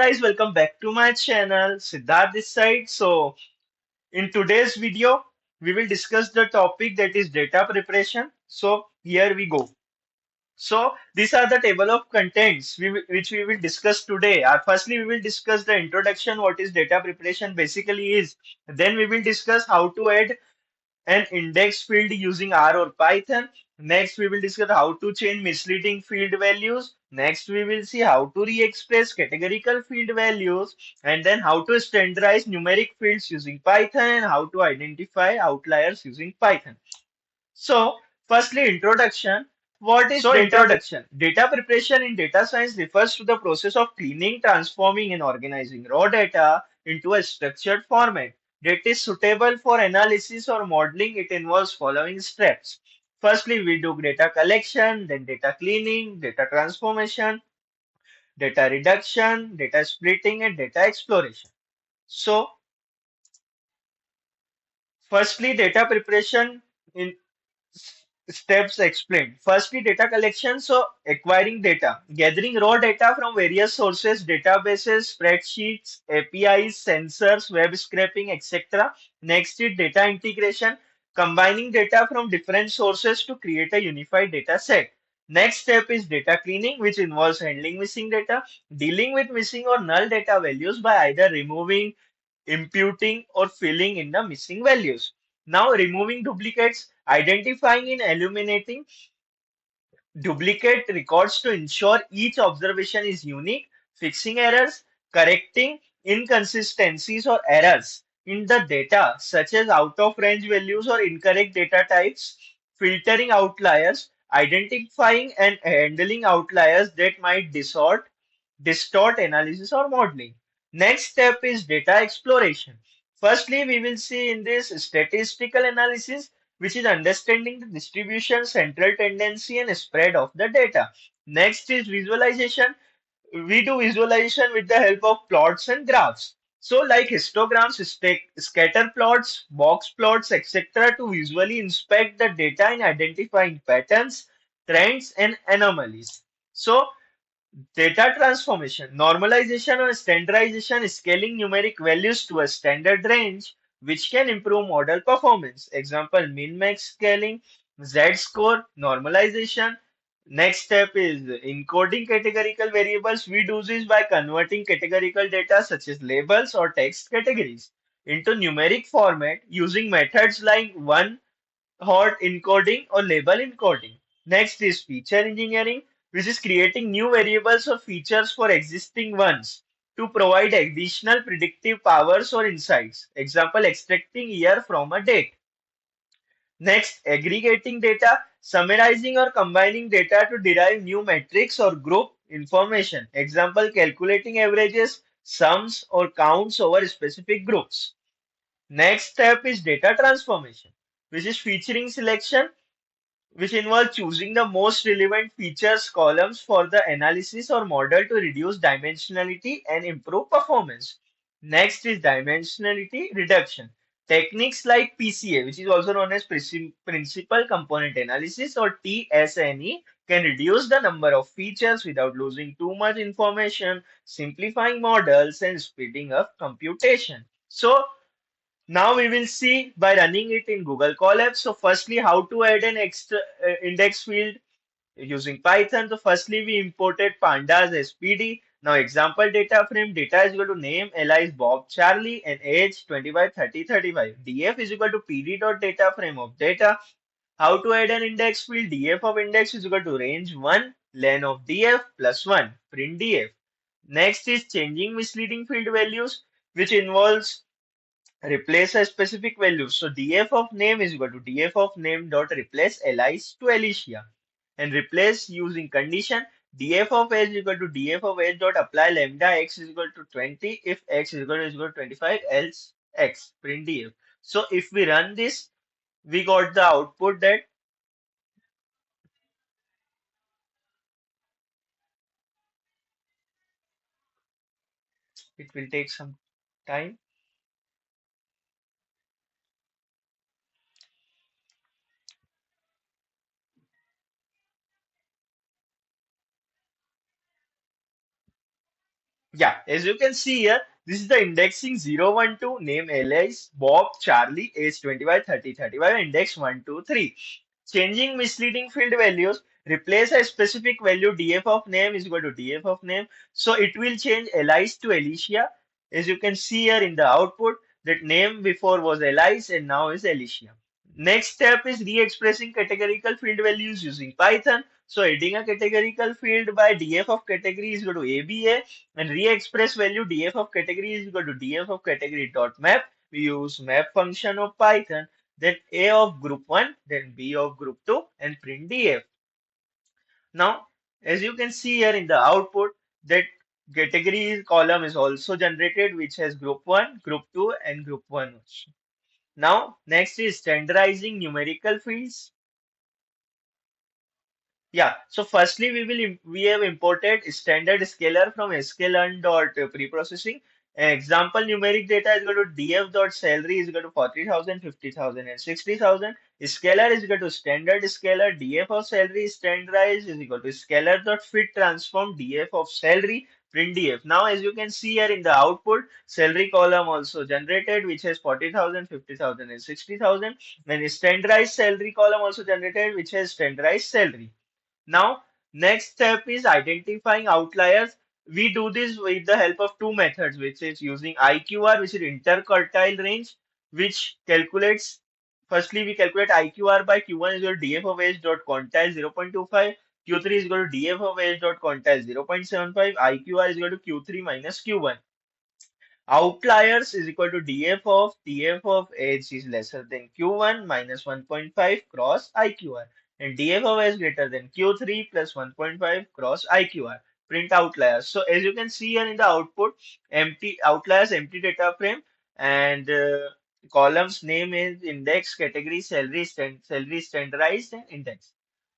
guys, welcome back to my channel. Siddharth this side. So, in today's video, we will discuss the topic that is data preparation. So, here we go. So, these are the table of contents which we will discuss today. Firstly, we will discuss the introduction, what is data preparation basically is. Then we will discuss how to add an index field using R or Python. Next, we will discuss how to change misleading field values. Next, we will see how to re-express categorical field values, and then how to standardize numeric fields using Python, and how to identify outliers using Python. So, firstly, introduction. What is introduction? Data preparation in data science refers to the process of cleaning, transforming, and organizing raw data into a structured format that is suitable for analysis or modeling. It involves following steps. Firstly, we do data collection, then data cleaning, data transformation, data reduction, data splitting, and data exploration. So, firstly, data preparation in steps explained. Firstly, data collection. So, acquiring data, gathering raw data from various sources, databases, spreadsheets, APIs, sensors, web scraping, etc. Next is data integration, combining data from different sources to create a unified data set. Next step is data cleaning, which involves handling missing data, dealing with missing or null data values by either removing, imputing, or filling in the missing values. Now, removing duplicates, identifying and eliminating duplicate records to ensure each observation is unique, fixing errors, correcting inconsistencies or errors in the data, such as out of range values or incorrect data types, filtering outliers, identifying and handling outliers that might distort analysis or modeling. Next step is data exploration. Firstly, we will see in this statistical analysis, which is understanding the distribution, central tendency, and spread of the data. Next is visualization. We do visualization with the help of plots and graphs. So, like histograms, scatter plots, box plots, etc., to visually inspect the data and identifying patterns, trends, and anomalies. So, data transformation, normalization or standardization, scaling numeric values to a standard range, which can improve model performance. Example, min-max scaling, z-score, normalization. Next step is encoding categorical variables. We do this by converting categorical data such as labels or text categories into numeric format using methods like one-hot encoding or label encoding. Next is feature engineering, which is creating new variables or features for existing ones to provide additional predictive powers or insights. Example, extracting year from a date. Next, aggregating data, summarizing or combining data to derive new metrics or group information. Example, calculating averages, sums, or counts over specific groups. Next step is data transformation, which is featuring selection, which involve choosing the most relevant features columns for the analysis or model to reduce dimensionality and improve performance. Next is dimensionality reduction. Techniques like PCA, which is also known as Principal Component Analysis or TSNE, can reduce the number of features without losing too much information, simplifying models, and speeding up computation. So, now we will see by running it in Google Colab. So firstly, how to add an extra index field using Python. So firstly, we imported pandas SPD. Now example data frame, data is equal to name, Li is Bob Charlie, and age 25, 30, 35. df is equal to pd dot data frame of data. How to add an index field? df of index is equal to range 1, len of df plus 1, print df. Next is changing misleading field values, which involves replace a specific value. So df of name is equal to df of name dot replace Alice to Alicia, and replace using condition df of age is equal to df of age dot apply lambda x is equal to 20 if x is equal to 25, else x, print df. So if we run this, we got the output that it will take some time. Yeah, as you can see here, this is the indexing 012, name Alice, Bob, Charlie, age 25, 30, 35, index 1, 2, 3. Changing misleading field values, replace a specific value df of name is equal to df of name. So it will change Alice to Alicia. As you can see here in the output, that name before was Alice and now is Alicia. Next step is re-expressing categorical field values using Python. So adding a categorical field by df of category is equal to ABA and re-express value df of category is equal to df of category dot map. We use map function of Python, then A of group 1, then B of group 2 and print df. Now, as you can see here in the output, that category column is also generated which has group 1, group 2 and group 1 also. Now, next is standardizing numerical fields. Yeah, so firstly we have imported standard scalar from sklearn dot preprocessing. Example numeric data is equal to df dot salary is equal to 40,000, 50,000 and 60,000. Scalar is equal to standard scalar df of salary standardized is equal to scalar dot fit transform df of salary print df. Now as you can see here in the output, salary column also generated which has 40,000, 50,000 and 60,000 and standardized salary column also generated which has standardized salary. Now, next step is identifying outliers. We do this with the help of two methods, which is using IQR, which is interquartile range, which calculates, firstly, we calculate IQR by Q1 is equal to df of h dot quantile 0.25, Q3 is equal to df of h dot quantile 0.75, IQR is equal to Q3 minus Q1. Outliers is equal to df of h is lesser than q1 minus 1.5 cross iqr and df of h greater than q3 plus 1.5 cross iqr. Print outliers. So as you can see here in the output, empty outliers, empty data frame, and columns name is index, category, salary standardized and index.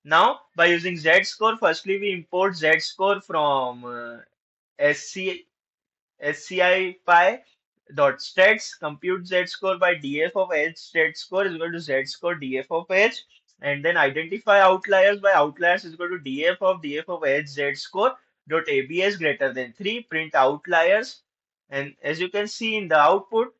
Now by using z-score, firstly we import z-score from SC SCI pi dot stats, compute z score by df of h stat score is equal to z score df of h, and then identify outliers by outliers is equal to df of h z score dot abs greater than 3, print outliers, and as you can see in the output,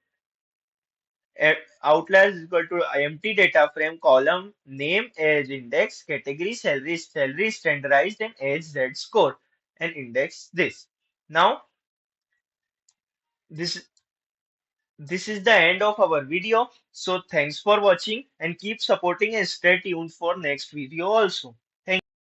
outliers is equal to empty data frame column name age index category salary standardized and age z score and index this. Now this this is the end of our video. So thanks for watching and keep supporting and stay tuned for next video also.